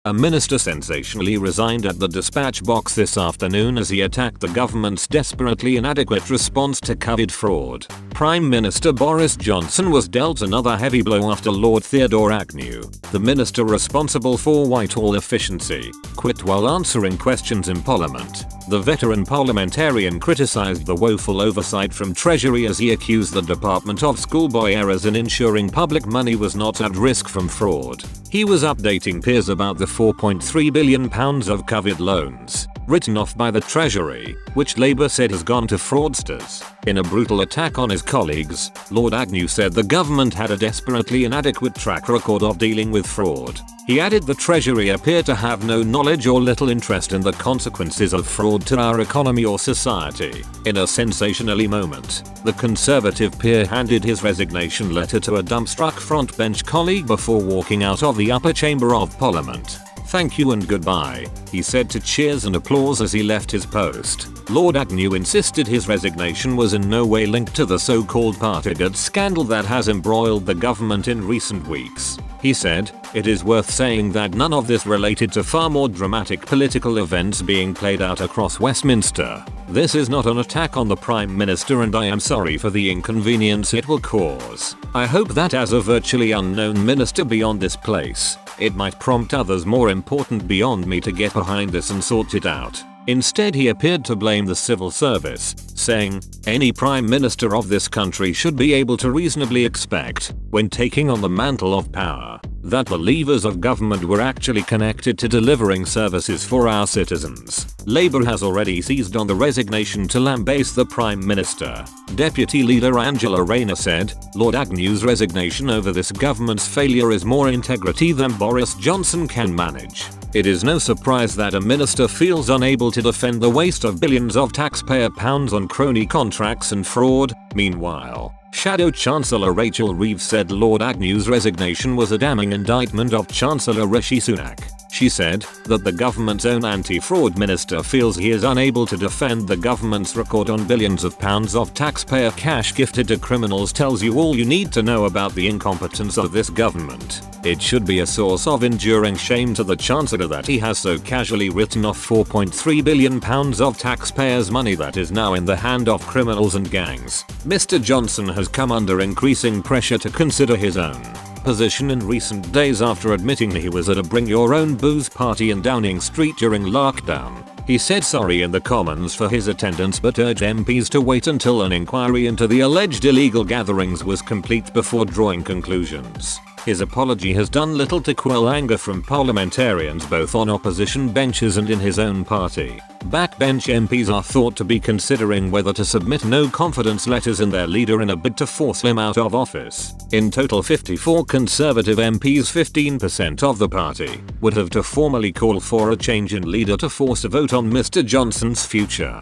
A minister sensationally resigned at the dispatch box this afternoon as he attacked the government's desperately inadequate response to COVID fraud. Prime Minister Boris Johnson was dealt another heavy blow after Lord Theodore Agnew, the minister responsible for Whitehall efficiency, quit while answering questions in Parliament. The veteran parliamentarian criticised the woeful oversight from Treasury as he accused the department of schoolboy errors in ensuring public money was not at risk from fraud. He was updating peers about the £4.3 billion of COVID loans, written off by the Treasury, which Labour said has gone to fraudsters. In a brutal attack on his colleagues, Lord Agnew said the government had a desperately inadequate track record of dealing with fraud. He added the Treasury appear to have no knowledge or little interest in the consequences of fraud to our economy or society. In a sensationally moment, the Conservative peer handed his resignation letter to a dumbstruck frontbench colleague before walking out of the upper chamber of Parliament. "Thank you and goodbye," he said to cheers and applause as he left his post. Lord Agnew insisted his resignation was in no way linked to the so-called Partygate scandal that has embroiled the government in recent weeks. He said, "It is worth saying that none of this related to far more dramatic political events being played out across Westminster. This is not an attack on the Prime Minister and I am sorry for the inconvenience it will cause. I hope that as a virtually unknown minister beyond this place, it might prompt others more important beyond me to get behind this and sort it out." Instead, he appeared to blame the civil service, saying, "Any prime minister of this country should be able to reasonably expect, when taking on the mantle of power, that the levers of government were actually connected to delivering services for our citizens." Labour has already seized on the resignation to lambaste the Prime Minister. Deputy Leader Angela Rayner said, "Lord Agnew's resignation over this government's failure is more integrity than Boris Johnson can manage. It is no surprise that a minister feels unable to defend the waste of billions of taxpayer pounds on crony contracts and fraud." Meanwhile, Shadow Chancellor Rachel Reeves said Lord Agnew's resignation was a damning indictment of Chancellor Rishi Sunak. She said that the government's own anti-fraud minister feels he is unable to defend the government's record on billions of pounds of taxpayer cash gifted to criminals tells you all you need to know about the incompetence of this government. It should be a source of enduring shame to the Chancellor that he has so casually written off £4.3 billion of taxpayers' money that is now in the hand of criminals and gangs. Mr. Johnson has come under increasing pressure to consider his own position in recent days after admitting he was at a bring your own booze party in Downing Street during lockdown. He said sorry in the Commons for his attendance but urged MPs to wait until an inquiry into the alleged illegal gatherings was complete before drawing conclusions. His apology has done little to quell anger from parliamentarians both on opposition benches and in his own party. Backbench MPs are thought to be considering whether to submit no confidence letters in their leader in a bid to force him out of office. In total, 54 Conservative MPs, 15% of the party, would have to formally call for a change in leader to force a vote on Mr. Johnson's future.